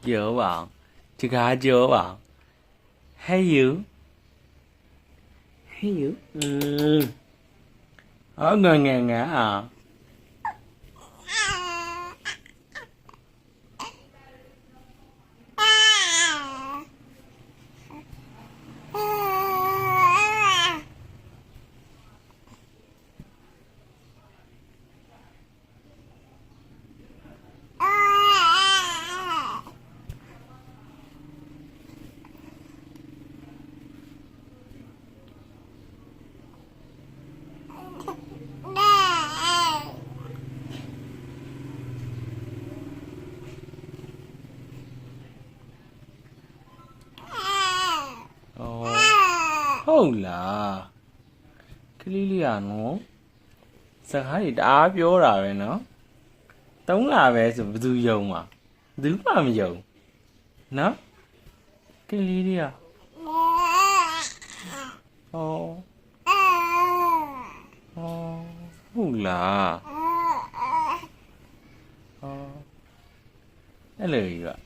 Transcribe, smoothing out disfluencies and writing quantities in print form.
ပြောပါအောင်စကားပြောပါအောင် Hey you Hey you အော်ငငအောင်ဟုတ်လားကလေးလေးอ่ะနော်စကားတွေတအားပြောတာပဲနော်သုံးလာပဲဆိုဘယ်သူယုံမှာဘယ်သူမှမယုံနော်ကလေးလေးอ่ะဟောဟုတ်လားဟောအဲ့လိုကြီးอ่ะ